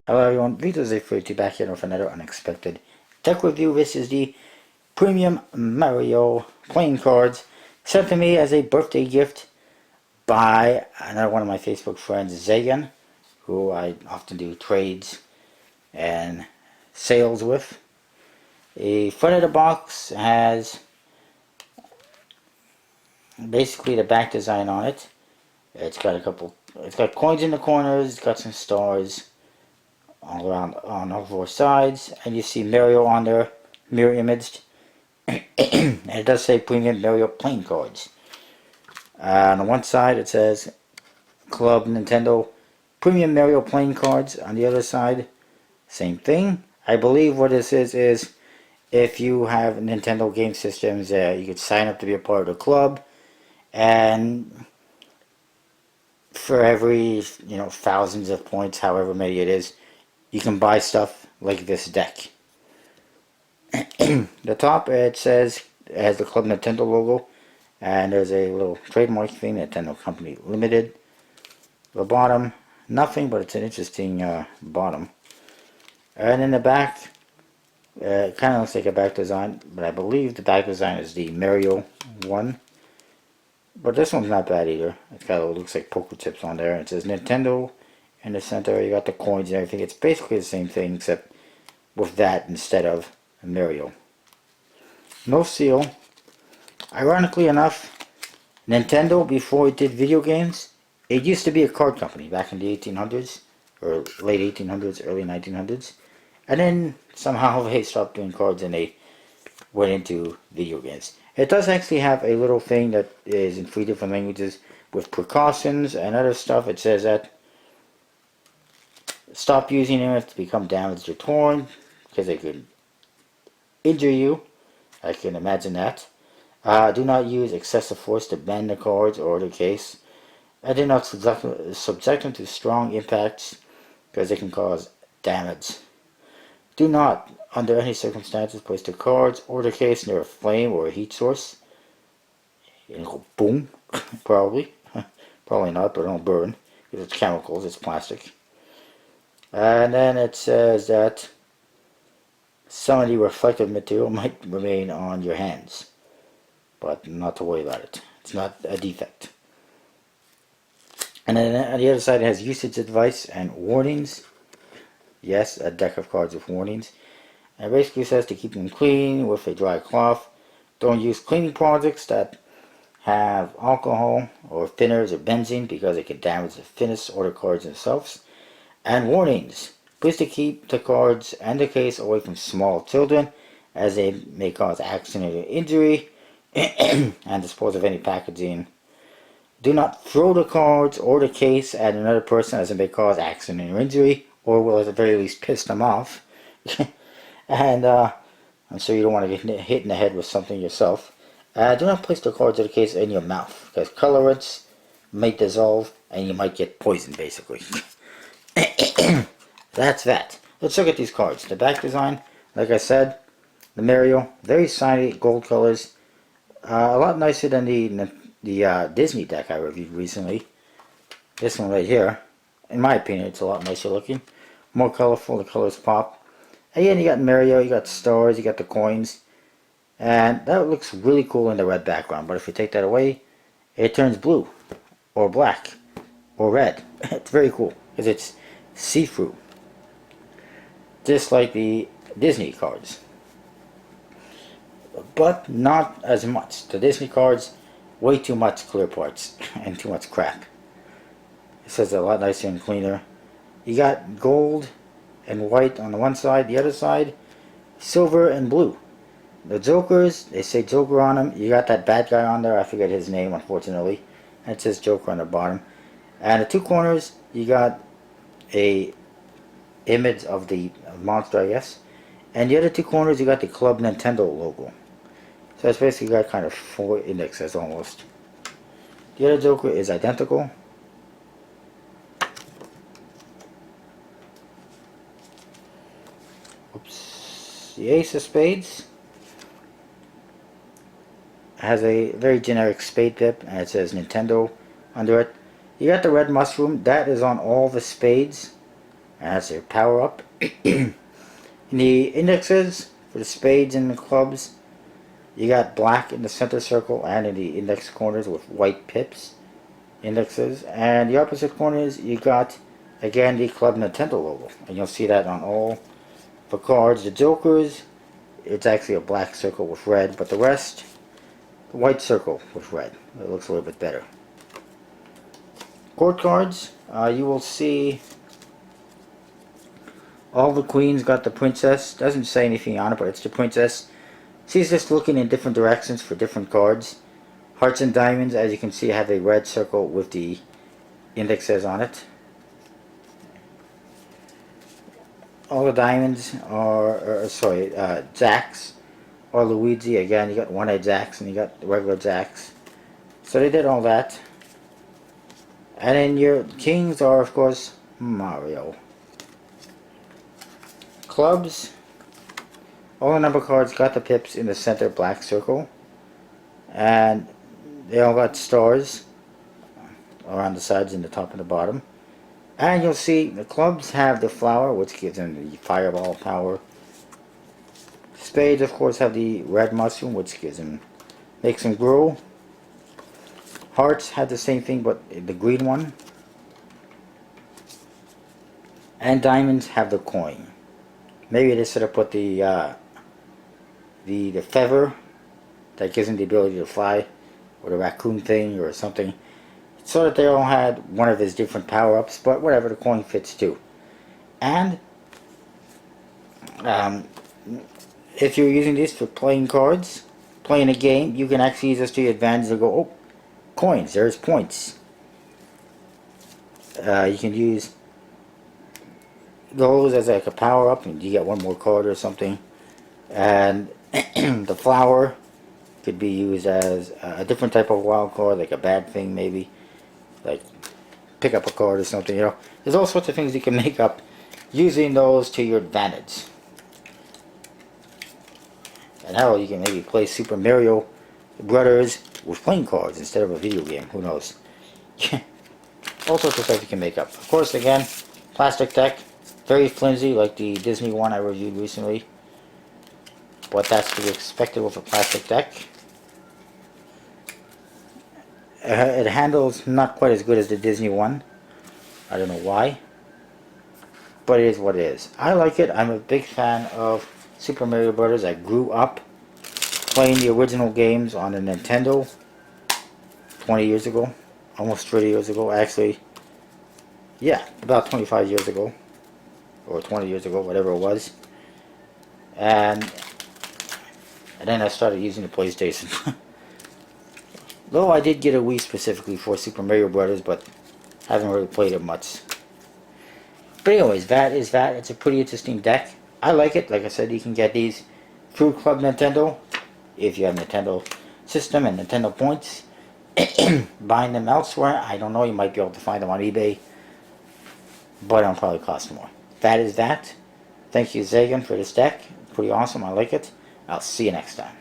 Hello everyone, Vito Z42 back here with another unexpected tech review. This is the premium Mario playing cards sent to me as a birthday gift by another one of my Facebook friends, Zagan, who I often do trades and sales with. The front of the box has basically the back design on it. It's got coins in the corners, it's got some stars all around on all four sides, and you see Mario on there, mirror imaged. And it does say premium Mario playing cards. On the one side it says Club Nintendo premium Mario playing cards. On the other side, same thing. I believe what this is if you have Nintendo game systems, you could sign up to be a part of the club, and for every thousands of points, however many it is, you can buy stuff like this deck. The top, it says it has the Club Nintendo logo, and there's a little trademark thing, Nintendo Company Limited. The bottom, nothing, but it's an interesting bottom. And in the back, it kind of looks like a back design, but I believe the back design is the Mario one. But this one's not bad either. It's got what looks like poker chips on there. It says Nintendo in the center. You got the coins and everything. It's basically the same thing except with that instead of Mario. No seal. Ironically enough, Nintendo, before it did video games, it used to be a card company back in the 1800s, or late 1800s, early 1900s. And then somehow they stopped doing cards and they went into video games. It does actually have a little thing that is in 3 different languages with precautions and other stuff. It says that stop using them if they become damaged or torn, because they could injure you. I can imagine that. Do not use excessive force to bend the cards or the case. I do not subject them to strong impacts because they can cause damage. Do not, under any circumstances, place the cards or the case near a flame or a heat source. It'll go boom, probably. Probably not, but it'll burn. Because it's chemicals, it's plastic. And then it says that some of the reflective material might remain on your hands. But not to worry about it. It's not a defect. And then on the other side it has usage advice and warnings. Yes, a deck of cards with warnings. And it basically says to keep them clean with a dry cloth. Don't use cleaning products that have alcohol or thinners or benzene because it can damage the finish or the cards themselves. And warnings. Please to keep the cards and the case away from small children as they may cause accident or injury, and dispose of any packaging. Do not throw the cards or the case at another person as it may cause accident or injury, or will at the very least piss them off. And I'm sure you don't want to get hit in the head with something yourself. Do not place the cards or the case in your mouth, because colorants might dissolve and you might get poisoned, basically. That's that. Let's look at these cards. The back design, like I said, the Mario, very shiny gold colors. A lot nicer than the Disney deck I reviewed recently. This one right here, in my opinion, it's a lot nicer looking. More colorful, the colors pop. Again, you got Mario, you got stars, you got the coins. And that looks really cool in the red background. But if you take that away, it turns blue, or black, or red. It's very cool, because it's see-through. Just like the Disney cards. But not as much. The Disney cards, way too much clear parts and too much crap. It says a lot nicer and cleaner. You got gold and white on the one side, the other side, silver and blue. The Jokers, they say Joker on them. You got that bad guy on there, I forget his name unfortunately. And it says Joker on the bottom. And the two corners, you got a image of the monster, I guess. And the other two corners, you got the Club Nintendo logo. So it's basically got kind of 4 indexes almost. The other Joker is identical. Oops. The Ace of Spades has a very generic spade tip, and it says Nintendo under it. You got the red mushroom. That is on all the spades. And that's their power up. In the indexes, for the spades and the clubs, you got black in the center circle and in the index corners with white pips indexes. And the opposite corners, you got, again, the Club Nintendo logo. And you'll see that on all the cards. The Jokers, it's actually a black circle with red, but the rest, the white circle with red. It looks a little bit better. Court cards, you will see all the queens got the princess. Doesn't say anything on it, but it's the princess. She's just looking in different directions for different cards. Hearts and diamonds, as you can see, have a red circle with the indexes on it. All the diamonds are, jacks or Luigi. Again, you got one-eyed jacks and you got regular jacks. So they did all that. And then your kings are, of course, Mario. Clubs, all the number cards got the pips in the center black circle. And they all got stars around the sides and the top and the bottom. And you'll see the clubs have the flower, which gives them the fireball power. Spades, of course, have the red mushroom, which makes them grow. Hearts had the same thing, but the green one. And diamonds have the coin. Maybe they should have put the feather that gives them the ability to fly, or the raccoon thing, or something, so that they all had one of his different power-ups. But whatever, the coin fits too. And if you're using this for playing cards, playing a game, you can actually use this to your advantage to go, oh, coins, there's points. You can use those as like a power up and you get one more card or something. And the flower could be used as a different type of wild card, like a bad thing maybe, like pick up a card or something, you know. There's all sorts of things you can make up using those to your advantage. And hell, you can maybe play Super Mario Brothers with playing cards instead of a video game. Who knows? All sorts of stuff you can make up. Of course, again, plastic deck. Very flimsy, like the Disney one I reviewed recently. But that's to be expected with a plastic deck. It handles not quite as good as the Disney one. I don't know why. But it is what it is. I like it. I'm a big fan of Super Mario Brothers. I grew up playing the original games on the Nintendo 20 years ago. Almost 30 years ago, actually. Yeah, about 25 years ago. Or 20 years ago, whatever it was. And then I started using the PlayStation. Though I did get a Wii specifically for Super Mario Brothers, but haven't really played it much. But anyways, that is that. It's a pretty interesting deck. I like it. Like I said, you can get these through Club Nintendo if you have Nintendo system and Nintendo points. Buying them elsewhere, I don't know. You might be able to find them on eBay, but it'll probably cost more. That is that. Thank you, Zagan, for this deck. Pretty awesome. I like it. I'll see you next time.